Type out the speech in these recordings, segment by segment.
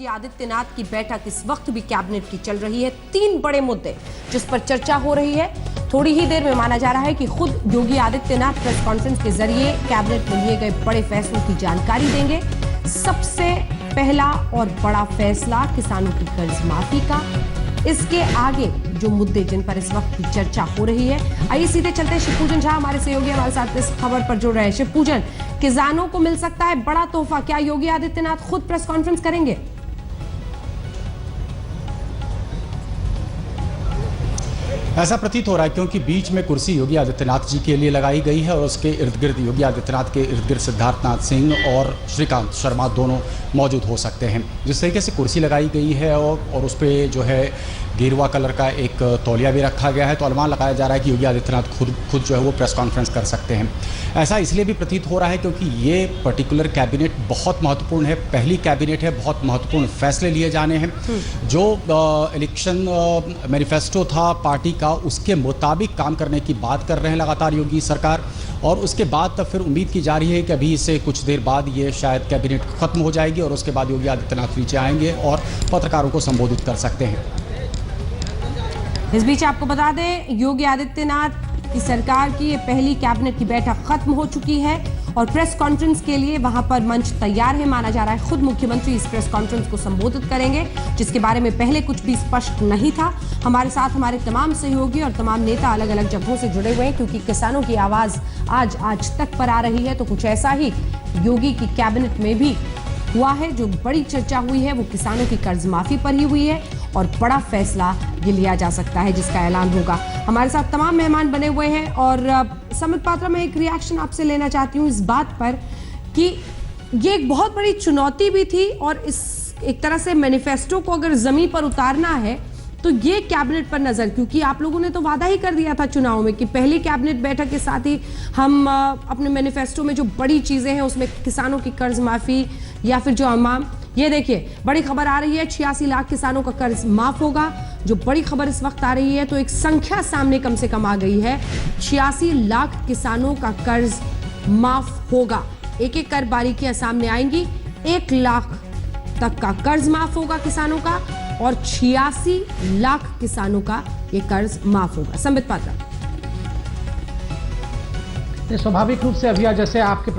योगी आदित्यनाथ की बैठक इस वक्त भी कैबिनेट की चल रही है। 3 बड़े मुद्दे जिस पर चर्चा हो रही है। थोड़ी ही देर में माना जा रहा है कि खुद योगी आदित्यनाथ प्रेस कॉन्फ्रेंस के जरिए कैबिनेट में लिए गए बड़े फैसलों की जानकारी देंगे। सबसे पहला और बड़ा फैसला किसानों की कर्ज माफी का। इसके आगे जो मुद्दे जिन पर इस वक्त की चर्चा हो रही है, आइए सीधे चलते हैं। शिवपूजन झा हमारे सहयोगी हमारे साथ इस खबर पर जुड़ रहे हैं। शिवपूजन, किसानों को मिल सकता है बड़ा तोहफा, क्या योगी आदित्यनाथ खुद प्रेस कॉन्फ्रेंस करेंगे? ऐसा प्रतीत हो रहा है क्योंकि बीच में कुर्सी योगी आदित्यनाथ जी के लिए लगाई गई है और उसके इर्द गिर्द योगी आदित्यनाथ के इर्द गिर्द सिद्धार्थनाथ सिंह और श्रीकांत शर्मा दोनों मौजूद हो सकते हैं। जिस तरीके से कुर्सी लगाई गई है और उस पर जो है गेरुआ कलर का एक तौलिया भी रखा गया है, तो अनुमान लगाया जा रहा है कि योगी आदित्यनाथ खुद जो है वो प्रेस कॉन्फ्रेंस कर सकते हैं। ऐसा इसलिए भी प्रतीत हो रहा है क्योंकि ये पर्टिकुलर कैबिनेट बहुत महत्वपूर्ण है, पहली कैबिनेट है, बहुत महत्वपूर्ण फैसले लिए जाने हैं। जो इलेक्शन मैनिफेस्टो था पार्टी का, उसके मुताबिक काम करने की बात कर रहे हैं लगातार योगी सरकार, और उसके बाद तब फिर उम्मीद की जा रही है कि अभी से कुछ देर बाद ये शायद कैबिनेट खत्म हो जाएगी और उसके बाद योगी आदित्यनाथ नीचे आएंगे और पत्रकारों को संबोधित कर सकते हैं। इस बीच आपको बता दें, योगी आदित्यनाथ की सरकार की ये पहली कैबिनेट की बैठक खत्म हो चुकी है और प्रेस कॉन्फ्रेंस के लिए वहां पर मंच तैयार है। माना जा रहा है खुद मुख्यमंत्री इस प्रेस कॉन्फ्रेंस को संबोधित करेंगे, जिसके बारे में पहले कुछ भी स्पष्ट नहीं था। हमारे साथ हमारे तमाम सहयोगी और तमाम नेता अलग अलग जगहों से जुड़े हुए हैं क्योंकि किसानों की आवाज आज तक पर आ रही है। तो कुछ ऐसा ही योगी की कैबिनेट में भी हुआ है। जो बड़ी चर्चा हुई है वो किसानों की कर्ज माफी पर ही हुई है और बड़ा फैसला ये लिया जा सकता है जिसका ऐलान होगा। हमारे साथ तमाम मेहमान बने हुए हैं और समित पात्रा, मैं एक रिएक्शन आपसे लेना चाहती हूँ इस बात पर कि ये एक बहुत बड़ी चुनौती भी थी और इस एक तरह से मैनिफेस्टो को अगर जमीन पर उतारना है तो ये कैबिनेट पर नजर, क्योंकि आप लोगों ने तो वादा ही कर दिया था चुनाव में कि पहली कैबिनेट बैठक के साथ ही हम अपने मैनिफेस्टो में जो बड़ी चीजें हैं उसमें किसानों की कर्ज माफी या फिर जो अमाम, ये देखिए बड़ी खबर आ रही है 86 लाख किसानों का कर्ज माफ होगा। जो बड़ी खबर इस वक्त आ रही है तो एक संख्या सामने कम से कम आ गई है, 86 लाख किसानों का कर्ज माफ होगा। एक एक कर बारीकियां सामने आएंगी। 1 लाख तक का कर्ज माफ होगा किसानों का और 86 लाख किसानों का ये कर्ज माफ होगा। संबित पात्रा, स्वाभाविक रूप से अभी जैसे आपके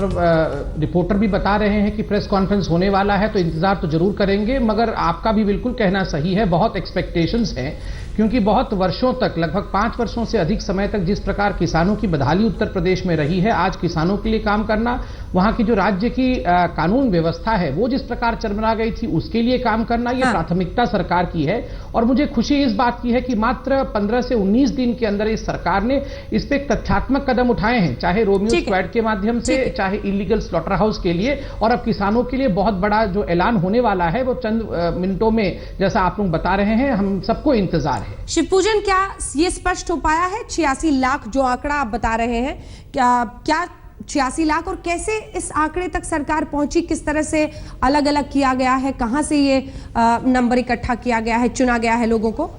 रिपोर्टर भी बता रहे हैं कि प्रेस कॉन्फ्रेंस होने वाला है तो इंतजार तो जरूर करेंगे, मगर आपका भी बिल्कुल कहना सही है, बहुत एक्सपेक्टेशंस हैं क्योंकि बहुत वर्षों तक, लगभग 5 वर्षों से अधिक समय तक जिस प्रकार किसानों की बदहाली उत्तर प्रदेश में रही है, आज किसानों के लिए काम करना, वहां की जो राज्य की कानून व्यवस्था है वो जिस प्रकार चरमरा गई थी उसके लिए काम करना, ये प्राथमिकता सरकार की है। और मुझे खुशी इस बात की है कि मात्र 15 से 19 दिन के अंदर इस सरकार ने इस पे एक तथ्यात्मक कदम उठाए हैं, चाहे रोमियो स्क्वाड के माध्यम से, चाहे इलीगल स्लॉटर हाउस के लिए, और अब किसानों के लिए बहुत बड़ा जो ऐलान होने वाला है वो चंद मिनटों में, जैसा आप लोग बता रहे हैं, हम सबको इंतजार है। शिवपूजन, क्या ये स्पष्ट हो पाया है 86 लाख जो आंकड़ा आप बता रहे हैं, क्या 86 लाख और कैसे इस आंकड़े तक सरकार पहुंची, किस तरह से अलग अलग किया गया है, कहां से ये नंबर इकट्ठा किया गया है, चुना गया है लोगों को?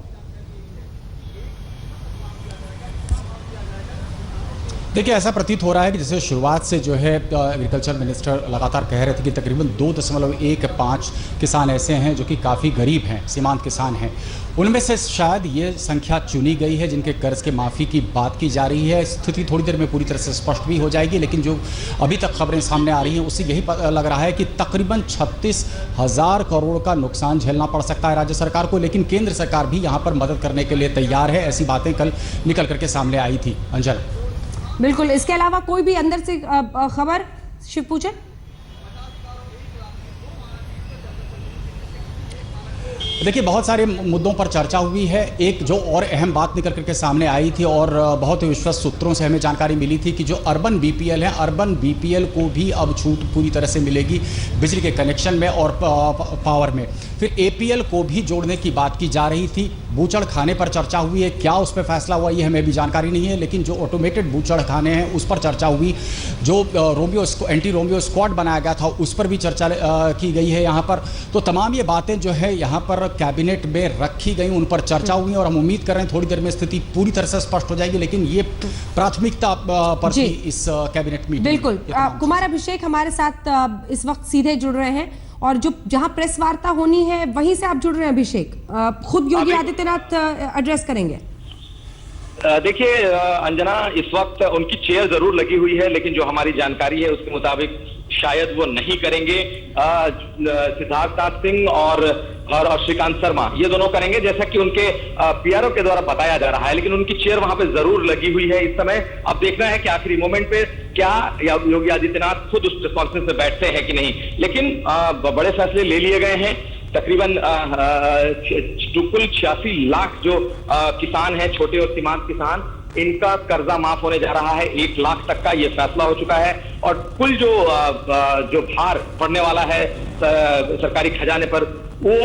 देखिए, ऐसा प्रतीत हो रहा है कि जैसे शुरुआत से जो है एग्रीकल्चर मिनिस्टर लगातार कह रहे थे कि तकरीबन 2.15 किसान ऐसे हैं जो कि काफ़ी गरीब हैं, सीमांत किसान हैं। उनमें से शायद ये संख्या चुनी गई है जिनके कर्ज के माफ़ी की बात की जा रही है। स्थिति थोड़ी देर में पूरी तरह से स्पष्ट भी हो जाएगी, लेकिन जो अभी तक खबरें सामने आ रही हैं उससे यही लग रहा है कि तकरीबन 36,000 करोड़ का नुकसान झेलना पड़ सकता है राज्य सरकार को, लेकिन केंद्र सरकार भी यहाँ पर मदद करने के लिए तैयार है। ऐसी बातें कल निकल करके सामने आई थी। अंजल, बिल्कुल, इसके अलावा कोई भी अंदर से खबर शिवपूजन? देखिए, बहुत सारे मुद्दों पर चर्चा हुई है। एक जो और अहम बात निकल करके सामने आई थी और बहुत विश्वस्त सूत्रों से हमें जानकारी मिली थी कि जो अर्बन बीपीएल है, अर्बन बीपीएल को भी अब छूट पूरी तरह से मिलेगी बिजली के कनेक्शन में और पावर में। फिर एपीएल को भी जोड़ने की बात की जा रही थी। बूचड़ खाने पर चर्चा हुई है, क्या उस पर फैसला हुआ ये हमें भी जानकारी नहीं है, लेकिन जो ऑटोमेटेड बूचड़ खाने हैं उस पर चर्चा हुई। जो एंटी रोमियो स्क्वाड बनाया गया था उस पर भी चर्चा की गई है यहाँ पर। तो तमाम ये बातें जो है यहाँ पर कैबिनेट में रखी गई, उन पर चर्चा हुई और हम उम्मीद कर रहे हैं थोड़ी देर में स्थिति पूरी तरह से स्पष्ट हो जाएगी, लेकिन ये प्राथमिकता पर थी इस कैबिनेट मीटिंग। बिल्कुल, कुमार अभिषेक हमारे साथ इस वक्त सीधे जुड़ रहे हैं और जो जहां प्रेस वार्ता होनी है वहीं से आप जुड़ रहे हैं अभिषेक, खुद योगी आदित्यनाथ एड्रेस करेंगे? देखिए अंजना, इस वक्त उनकी चेयर जरूर लगी हुई है, लेकिन जो हमारी जानकारी है उसके मुताबिक शायद वो नहीं करेंगे। सिद्धार्थनाथ सिंह और श्रीकांत शर्मा ये दोनों करेंगे, जैसा कि उनके पीआरओ के द्वारा बताया जा रहा है, लेकिन उनकी चेयर वहां पे जरूर लगी हुई है इस समय। अब देखना है कि आखिरी मोमेंट पे क्या योगी आदित्यनाथ खुद उस प्रेस कॉन्फ्रेंस में बैठते हैं कि नहीं। लेकिन बड़े फैसले ले लिए गए हैं। तकरीबन कुल 86 लाख जो किसान हैं, छोटे और सीमांत किसान, इनका कर्जा माफ होने जा रहा है। 1 लाख तक का ये फैसला हो चुका है और कुल जो भार पड़ने वाला है सरकारी खजाने पर वो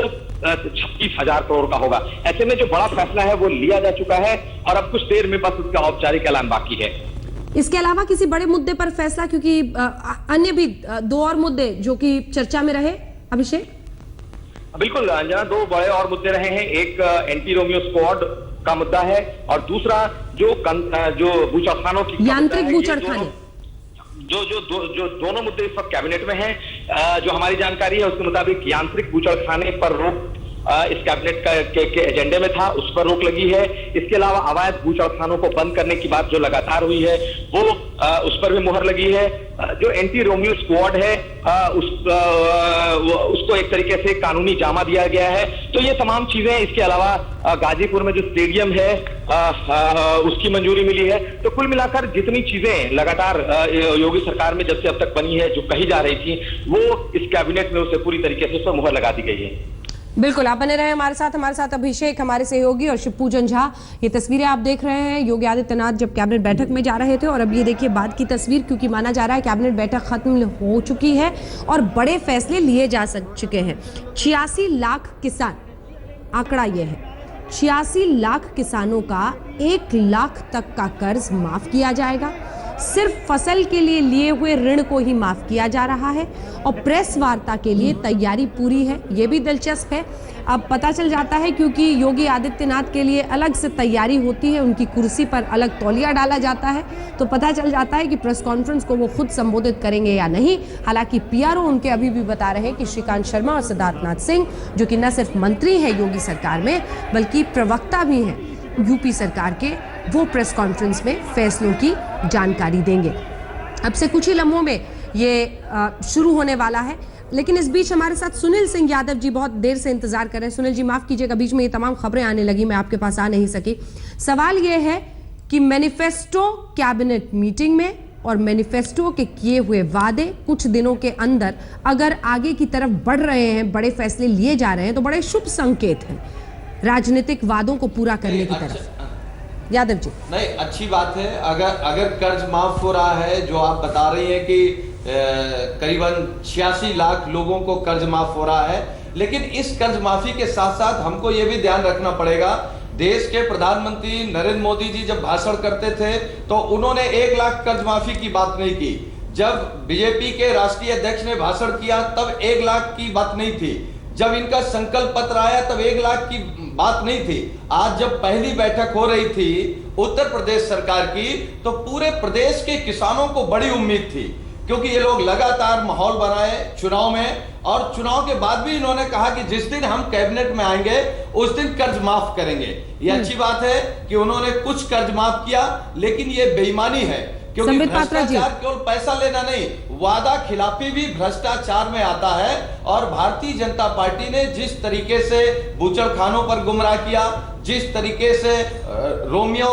36,000 करोड़ का होगा। ऐसे में जो बड़ा फैसला है वो लिया जा चुका है और अब कुछ देर में बस उसका औपचारिक ऐलान बाकी है। इसके अलावा किसी बड़े मुद्दे पर फैसला, क्योंकि अन्य भी 2 और मुद्दे जो कि चर्चा में रहे अभिषेक? बिल्कुल अंजना, 2 बड़े और मुद्दे रहे हैं। एक एंटी रोमियो स्क्वाड का मुद्दा है और दूसरा जो बूचड़खानों की यांत्रिक बूचड़खाने, जो दोनों मुद्दे इस वक्त कैबिनेट में हैं। जो हमारी जानकारी है उसके मुताबिक यांत्रिक बूचड़खाने पर रोक इस कैबिनेट के एजेंडे में था, उस पर रोक लगी है। इसके अलावा अवैध बूचड़खानों को बंद करने की बात जो लगातार हुई है वो उस पर भी मुहर लगी है। जो एंटी रोमियो स्क्वाड है उसको एक तरीके से कानूनी जामा दिया गया है। तो ये तमाम चीजें, इसके अलावा गाजीपुर में जो स्टेडियम है उसकी मंजूरी मिली है। तो कुल मिलाकर जितनी चीजें लगातार योगी सरकार में जब से अब तक बनी है, जो कही जा रही थी, वो इस कैबिनेट में उसे पूरी तरीके से उस पर मुहर लगा दी गई है। बिल्कुल, आप बने रहे हमारे साथ अभिषेक, हमारे सहयोगी, और शिवपूजन झा। ये तस्वीरें आप देख रहे हैं योगी आदित्यनाथ जब कैबिनेट बैठक में जा रहे थे, और अब ये देखिए बाद की तस्वीर, क्योंकि माना जा रहा है कैबिनेट बैठक खत्म हो चुकी है और बड़े फैसले लिए जा चुके हैं। 86 लाख किसान, आंकड़ा ये है, 86 लाख किसानों का 1 लाख तक का कर्ज माफ किया जाएगा। सिर्फ फसल के लिए लिए हुए ऋण को ही माफ किया जा रहा है और प्रेस वार्ता के लिए तैयारी पूरी है। ये भी दिलचस्प है, अब पता चल जाता है, क्योंकि योगी आदित्यनाथ के लिए अलग से तैयारी होती है, उनकी कुर्सी पर अलग तौलिया डाला जाता है, तो पता चल जाता है कि प्रेस कॉन्फ्रेंस को वो खुद संबोधित करेंगे या नहीं। हालांकि पीआरओ उनके अभी भी बता रहे हैं कि श्रीकांत शर्मा और सिद्धार्थनाथ सिंह, जो कि न सिर्फ मंत्री हैं योगी सरकार में बल्कि प्रवक्ता भी हैं यूपी सरकार के, वो प्रेस कॉन्फ्रेंस में फैसलों की जानकारी देंगे। अब से कुछ ही लम्हों में ये शुरू होने वाला है। लेकिन इस बीच हमारे साथ सुनील सिंह यादव जी बहुत देर से इंतजार कर रहे हैं। सुनील जी, माफ कीजिएगा, बीच में ये तमाम खबरें आने लगी, मैं आपके पास आ नहीं सकी। सवाल ये है कि मैनिफेस्टो कैबिनेट मीटिंग में और मैनिफेस्टो के किए हुए वादे कुछ दिनों के अंदर अगर आगे की तरफ बढ़ रहे हैं, बड़े फैसले लिए जा रहे हैं, तो बड़े शुभ संकेत हैं राजनीतिक वादों को पूरा करने की तरफ। यादव जी, नहीं, अच्छी बात है। अगर कर्ज माफ हो रहा है, जो आप बता रही हैं कि करीबन 86 लाख लोगों को कर्ज माफ हो रहा है, लेकिन इस कर्ज माफी के साथ साथ हमको ये भी ध्यान रखना पड़ेगा, देश के प्रधानमंत्री नरेंद्र मोदी जी जब भाषण करते थे तो उन्होंने 1 लाख कर्ज माफी की बात नहीं की। जब बीजेपी के राष्ट्रीय अध्यक्ष ने भाषण किया तब 1 लाख की बात नहीं थी। जब इनका संकल्प पत्र आया तब 1 लाख की बात नहीं थी। आज जब पहली बैठक हो रही थी उत्तर प्रदेश सरकार की, तो पूरे प्रदेश के किसानों को बड़ी उम्मीद थी, क्योंकि ये लोग लगातार माहौल बनाए चुनाव में, और चुनाव के बाद भी इन्होंने कहा कि जिस दिन हम कैबिनेट में आएंगे उस दिन कर्ज माफ करेंगे। ये अच्छी बात है कि उन्होंने कुछ कर्ज माफ किया, लेकिन ये बेईमानी है, क्योंकि भ्रष्टाचार केवल पैसा लेना नहीं, वादा खिलाफी भी भ्रष्टाचार में आता है। और भारतीय जनता पार्टी ने जिस तरीके से बूचड़खानों पर गुमराह किया, जिस तरीके से रोमियो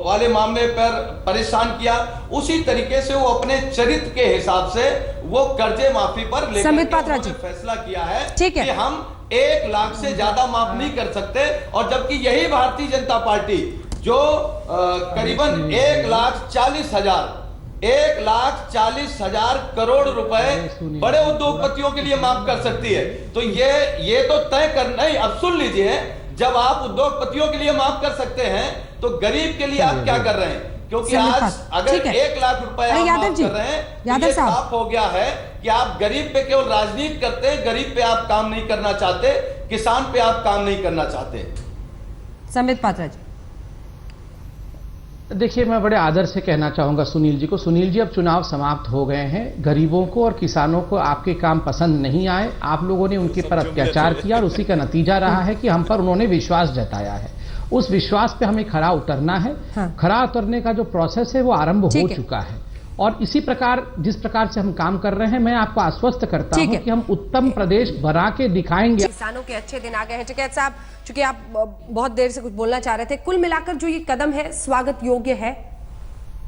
वाले मामले पर परेशान किया, उसी तरीके से वो अपने चरित्र के हिसाब से वो कर्जे माफी पर लेकर फैसला किया है कि हम 1 लाख से ज्यादा माफ नहीं कर सकते। और जबकि यही भारतीय जनता पार्टी जो करीबन 1,40,000 करोड़ रुपए बड़े उद्योगपतियों के लिए माफ कर सकती है, तो ये तो तय करना ही। अब सुन लीजिए, जब आप उद्योगपतियों के लिए माफ कर सकते हैं तो गरीब के लिए आप क्या कर रहे हैं? क्योंकि आज अगर 1 लाख रुपए आप माफ कर रहे हैं, तो साफ हो गया है कि आप गरीब पे केवल राजनीति करते हैं, गरीब पे आप काम नहीं करना चाहते, किसान पे आप काम नहीं करना चाहते। संबित पात्रा जी, देखिए, मैं बड़े आदर से कहना चाहूंगा सुनील जी को, सुनील जी अब चुनाव समाप्त हो गए हैं। गरीबों को और किसानों को आपके काम पसंद नहीं आए, आप लोगों ने उनके पर अत्याचार किया और उसी का नतीजा रहा है कि हम पर उन्होंने विश्वास जताया है। उस विश्वास पे हमें खरा उतरना है। खरा उतरने का जो प्रोसेस है वो आरंभ हो चुका है और इसी प्रकार जिस प्रकार से हम काम कर रहे हैं, मैं आपको आश्वस्त करता हूं कि हम उत्तम प्रदेश बना के दिखाएंगे। किसानों के अच्छे दिन आ गए हैं। टिकैत साहब, चूंकि आप बहुत देर से कुछ बोलना चाह रहे थे, कुल मिलाकर जो ये कदम है स्वागत योग्य है?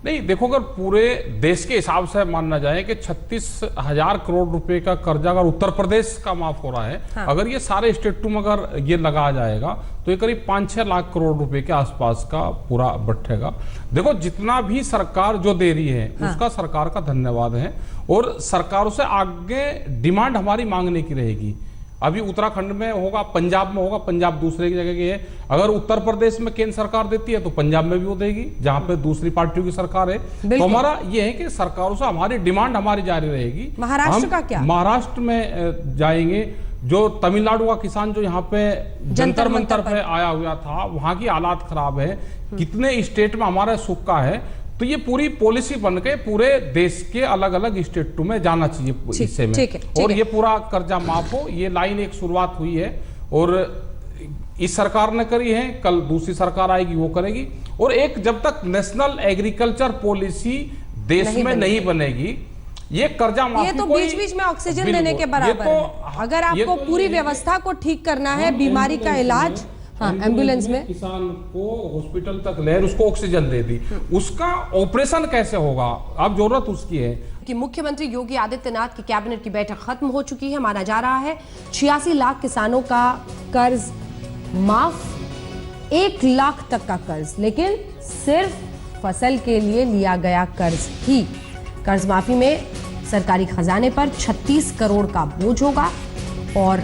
नहीं, देखो, अगर पूरे देश के हिसाब से मानना जाए कि 36,000 करोड़ रुपए का कर्जा अगर उत्तर प्रदेश का माफ हो रहा है, अगर ये सारे स्टेटों में अगर ये लगाया जाएगा तो ये करीब 5-6 लाख करोड़ रुपए के आसपास का पूरा बैठेगा। देखो, जितना भी सरकार जो दे रही है उसका सरकार का धन्यवाद है और सरकारों से आगे डिमांड हमारी मांगने की रहेगी। अभी उत्तराखंड में होगा, पंजाब में होगा, पंजाब दूसरे की जगह की है। अगर उत्तर प्रदेश में केंद्र सरकार देती है तो पंजाब में भी वो देगी जहां पे दूसरी पार्टियों की सरकार है। तो हमारा ये है कि सरकारों से हमारी डिमांड हमारी जारी रहेगी। महाराष्ट्र का क्या? महाराष्ट्र में जाएंगे, जो तमिलनाडु का किसान जो यहाँ पे जंतर मंतर पे आया हुआ था, वहां की हालात खराब है। कितने स्टेट में हमारा सुख का है, तो ये पूरी पॉलिसी बन के पूरे देश के अलग अलग स्टेटों में जाना चाहिए हिस्से में। और ये पूरा कर्जा माफ हो, ये लाइन एक शुरुआत हुई है और इस सरकार ने करी है, कल दूसरी सरकार आएगी वो करेगी। और एक जब तक नेशनल एग्रीकल्चर पॉलिसी देश में नहीं बनेगी, ये कर्जा माफी, ये तो बीच बीच में ऑक्सीजन देने के बराबर है। अगर आपको पूरी व्यवस्था को ठीक करना है, बीमारी का इलाज, एम्बुलेंस में किसान को हॉस्पिटल तक ले उसको ऑक्सीजन दे दी, उसका ऑपरेशन कैसे होगा? अब जरूरत उसकी है कि मुख्यमंत्री योगी आदित्यनाथ की कैबिनेट की बैठक खत्म हो चुकी है। माना जा रहा है 86 लाख किसानों का कर्ज माफ, 1 लाख तक का कर्ज, लेकिन सिर्फ फसल के लिए लिया गया कर्ज ही। कर्ज माफी में सरकारी खजाने पर 36 करोड़ का बोझ होगा और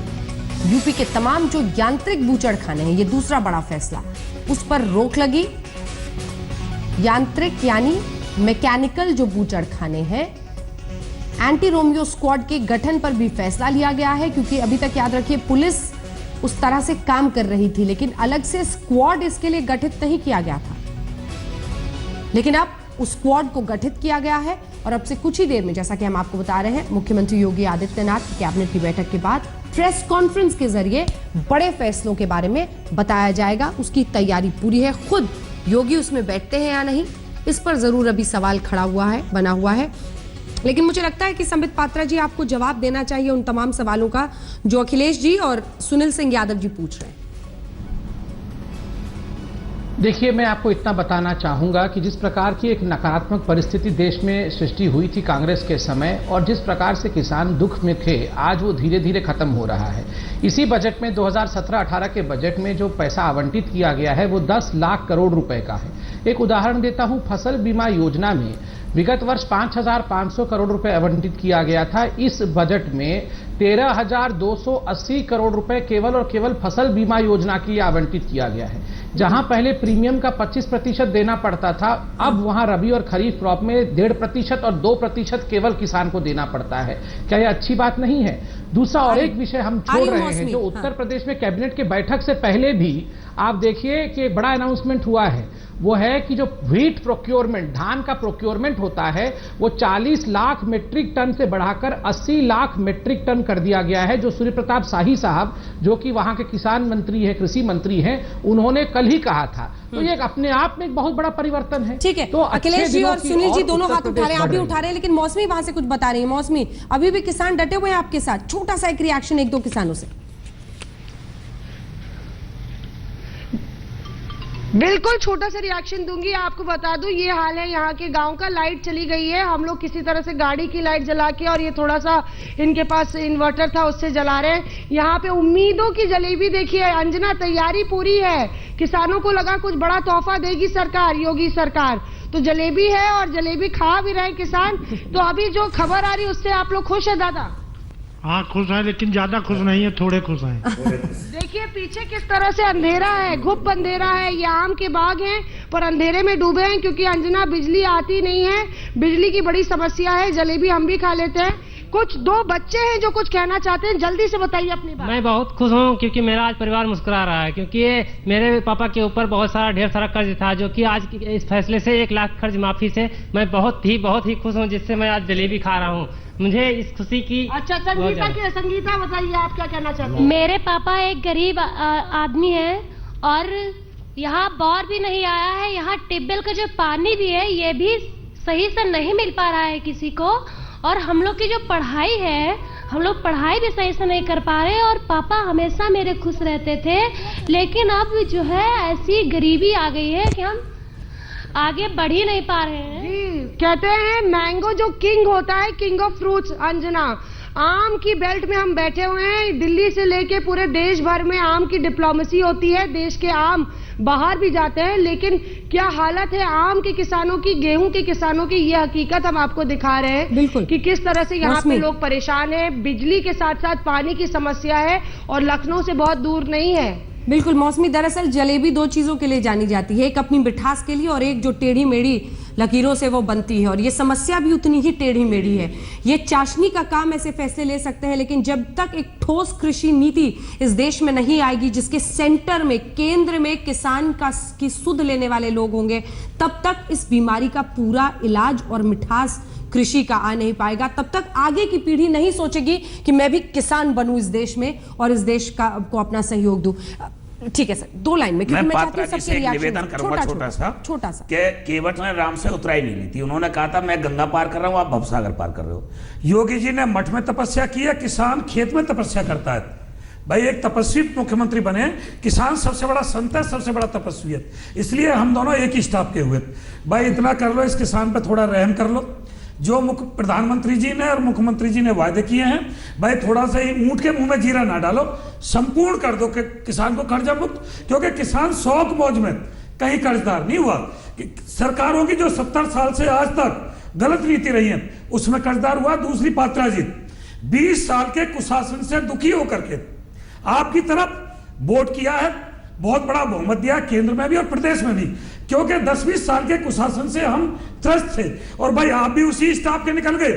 यूपी के तमाम जो यांत्रिक बूचड़खाने हैं, ये दूसरा बड़ा फैसला, उस पर रोक लगी। यांत्रिक यानी मैकेनिकल जो बूचड़खाने हैं, एंटी रोमियो स्क्वाड के गठन पर भी फैसला लिया गया है, क्योंकि अभी तक याद रखिए पुलिस उस तरह से काम कर रही थी, लेकिन अलग से स्क्वाड इसके लिए गठित नहीं किया गया था। लेकिन अब उस स्क्वाड को गठित किया गया है और अब से कुछ ही देर में, जैसा कि हम आपको बता रहे हैं, मुख्यमंत्री योगी आदित्यनाथ की कैबिनेट की बैठक के बाद प्रेस कॉन्फ्रेंस के जरिए बड़े फैसलों के बारे में बताया जाएगा। उसकी तैयारी पूरी है। खुद योगी उसमें बैठते हैं या नहीं, इस पर जरूर अभी सवाल खड़ा हुआ है, बना हुआ है। लेकिन मुझे लगता है कि संबित पात्रा जी, आपको जवाब देना चाहिए उन तमाम सवालों का जो अखिलेश जी और सुनील सिंह यादव जी पूछ रहे हैं। देखिए, मैं आपको इतना बताना चाहूंगा कि जिस प्रकार की एक नकारात्मक परिस्थिति देश में सृष्टि हुई थी कांग्रेस के समय और जिस प्रकार से किसान दुख में थे, आज वो धीरे धीरे खत्म हो रहा है। इसी बजट में 2017-18 के बजट में जो पैसा आवंटित किया गया है वो 10 लाख करोड़ रुपए का है। एक उदाहरण देता हूं, फसल बीमा योजना में विगत वर्ष 5,500 करोड़ रुपए आवंटित किया गया था। इस बजट में 13,280 करोड़ रुपए केवल और केवल फसल बीमा योजना के लिए आवंटित किया गया है। जहां पहले प्रीमियम का 25% देना पड़ता था, अब वहां रबी और खरीफ क्रॉप में 1.5% और 2% केवल किसान को देना पड़ता है। क्या यह अच्छी बात नहीं है? दूसरा और एक विषय हम छोड़ रहे हैं, जो उत्तर प्रदेश में कैबिनेट के बैठक से पहले भी आप देखिए कि बड़ा अनाउंसमेंट हुआ है, वो है कि जो व्हीट प्रोक्योरमेंट, धान का प्रोक्योरमेंट होता है, वो 40 लाख मीट्रिक टन से बढ़ाकर 80 लाख मीट्रिक टन कर दिया गया है। जो सूर्य प्रताप शाही साहब, जो कि वहां के किसान मंत्री है, कृषि मंत्री हैं, उन्होंने कल ही कहा था। तो ये अपने आप में एक बहुत बड़ा परिवर्तन है। ठीक है, तो अखिलेश जी और सुनील जी दोनों हाथ उठा रहे हैं, आप भी उठा रहे हैं, लेकिन मौसमी वहां से कुछ बता रही है। मौसमी, अभी भी किसान डटे हुए हैं आपके साथ, छोटा सा एक रिएक्शन 1-2 किसानों से। बिल्कुल छोटा सा रिएक्शन दूंगी। आपको बता दूं, ये हाल है यहाँ के गांव का। लाइट चली गई है, हम लोग किसी तरह से गाड़ी की लाइट जला के, और ये थोड़ा सा इनके पास इन्वर्टर था उससे जला रहे हैं। यहाँ पे उम्मीदों की जलेबी देखिए अंजना, तैयारी पूरी है। किसानों को लगा कुछ बड़ा तोहफा देगी सरकार, योगी सरकार, तो जलेबी है और जलेबी खा भी रहे किसान। तो अभी जो खबर आ रही है उससे आप लोग खुश है दादा? हाँ खुश है, लेकिन ज्यादा खुश नहीं है, थोड़े खुश हैं। देखिए पीछे किस तरह से अंधेरा है, घुप अंधेरा है। ये आम के बाग हैं पर अंधेरे में डूबे हैं, क्योंकि अंजना बिजली आती नहीं है, बिजली की बड़ी समस्या है। जलेबी हम भी खा लेते हैं, कुछ 2 बच्चे हैं जो कुछ कहना चाहते हैं, जल्दी से बताइए अपनी बात। मैं बहुत खुश हूँ क्योंकि मेरा आज परिवार मुस्कुरा रहा है, क्योंकि मेरे पापा के ऊपर ढेर सारा कर्ज था, जो कि आज इस फैसले से 1 लाख कर्ज माफी से मैं बहुत ही खुश हूँ, जिससे मैं आज जलेबी खा रहा हूँ। मुझे इस खुशी की। अच्छा, संगीता बताइए आप क्या कहना चाहते हैं। मेरे पापा एक गरीब आदमी है और यहाँ बोर भी नहीं आया है, यहाँ ट्यूबवेल का जो पानी भी है ये भी सही से नहीं मिल पा रहा है किसी को, और हम लोग की जो पढ़ाई है हम लोग पढ़ाई भी सही से नहीं कर पा रहे, और पापा हमेशा मेरे खुश रहते थे, लेकिन अब जो है ऐसी गरीबी आ गई है कि हम आगे बढ़ ही नहीं पा रहे हैं। जी, कहते हैं मैंगो जो किंग होता है, किंग ऑफ फ्रूट्स, अंजना, आम की बेल्ट में हम बैठे हुए हैं। दिल्ली से लेके पूरे देश भर में आम की डिप्लोमेसी होती है, देश के आम बाहर भी जाते हैं, लेकिन क्या हालत है आम के किसानों की, गेहूं के किसानों की, ये हकीकत हम आपको दिखा रहे हैं। बिल्कुल, कि किस तरह से यहाँ पे लोग परेशान हैं, बिजली के साथ साथ पानी की समस्या है, और लखनऊ से बहुत दूर नहीं है। बिल्कुल मौसमी, दरअसल जलेबी 2 चीजों के लिए जानी जाती है, एक अपनी मिठास के लिए और एक जो टेढ़ी मेढ़ी लकीरों से वो बनती है, और ये समस्या भी उतनी ही टेढ़ी मेढ़ी है। ये चाशनी का काम ऐसे फैसले ले सकते हैं, लेकिन जब तक एक ठोस कृषि नीति इस देश में नहीं आएगी जिसके सेंटर में, केंद्र में किसान की सुध लेने वाले लोग होंगे, तब तक इस बीमारी का पूरा इलाज और मिठास कृषि का आ नहीं पाएगा। तब तक आगे की पीढ़ी नहीं सोचेगी कि मैं भी किसान बनूं इस देश में और इस देश को अपना सहयोग दूं। ठीक है सर, 2 लाइन में, क्योंकि मैं चाहती हूं सबके रिएक्शन। निवेदन करूंगा छोटा सा कि केवट ने राम से उतराई नहीं ली थी। उन्होंने कहा था मैं गंगा पार कर रहा हूं, आप भवसागर पार कर रहे हो। योगी जी ने मठ में तपस्या की है, किसान खेत में तपस्या करता है। भाई एक तपस्वी मुख्यमंत्री बने, किसान सबसे बड़ा संत है, सबसे बड़ा तपस्वी है, इसलिए हम दोनों एक ही स्टाफ के हुए। भाई इतना कर लो, इस किसान पे थोड़ा रहम कर लो। जो प्रधानमंत्री जी ने और मुख्यमंत्री जी ने वायदे किए हैं, भाई थोड़ा सा ही ऊंट के मुंह में जीरा ना डालो, संपूर्ण कर दो कि किसान को कर्जा मुक्त, क्योंकि किसान शौक मौज में कहीं कर्जदार नहीं हुआ। सरकारों की जो 70 साल से आज तक गलत नीति रही है उसमें कर्जदार हुआ। दूसरी पात्रा जी 20 साल के कुशासन से दुखी होकर के आपकी तरफ वोट किया है, बहुत बड़ा बहुमत दिया केंद्र में भी और प्रदेश में भी, क्योंकि 10-20 साल के कुशासन से हम त्रस्त थे। और भाई आप भी उसी स्टाफ के निकल गए,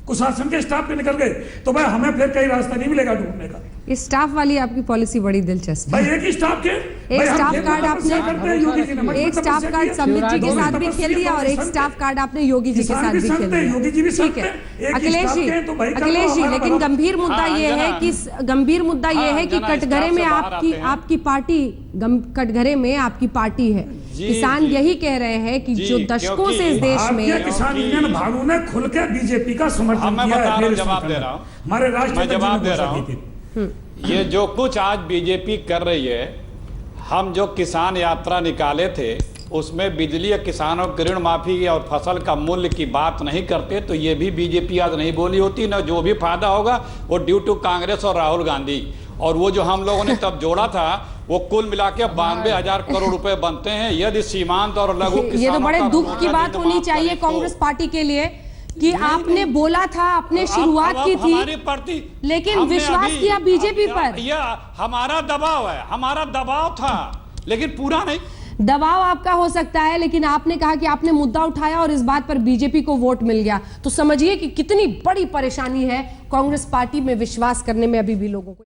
कुशासन के स्टाफ के निकल गए, तो भाई हमें फिर कहीं रास्ता नहीं मिलेगा ढूंढने का। इस स्टाफ वाली आपकी पॉलिसी बड़ी दिलचस्प है। भाई एक ही स्टाफ के एक स्टाफ कार्ड आपने, एक स्टाफ कार्ड संबित जी के साथ भी खेल दिया और एक स्टाफ कार्ड आपने योगी जी के साथ भी खेल दिया। योगी जी भी ठीक है अखिलेश जी, लेकिन गंभीर मुद्दा ये है कि कटघरे में आपकी पार्टी, कटघरे में आपकी पार्टी है। किसान यही कह रहे हैं कि जो दशकों से इस देश में किसान यूनियन भागों ने खुल के बीजेपी का समर्थन किया है। जवाब दे रहा हूँ, हमारे राष्ट्रीय जवाब दे रहा हूँ। ये जो कुछ आज बीजेपी कर रही है, हम जो किसान यात्रा निकाले थे उसमें बिजली किसानों की ऋण माफी और फसल का मूल्य की बात नहीं करते, तो ये भी बीजेपी आज नहीं बोली होती। न जो भी फायदा होगा वो ड्यू टू कांग्रेस और राहुल गांधी, और वो जो हम लोगों ने तब जोड़ा था वो कुल मिला के 92,000 करोड़ रुपए बनते हैं। यदि सीमांत और लघु किसानों, ये तो बड़े दुख की बात होनी चाहिए कांग्रेस पार्टी के लिए कि आपने बोला था, आपने शुरुआत की थी, लेकिन विश्वास किया बीजेपी पर। यह हमारा दबाव है, हमारा दबाव था, लेकिन पूरा नहीं। दबाव आपका हो सकता है, लेकिन आपने कहा कि आपने मुद्दा उठाया और इस बात पर बीजेपी को वोट मिल गया, तो समझिए कि कितनी बड़ी परेशानी है कांग्रेस पार्टी में विश्वास करने में अभी भी लोगों को।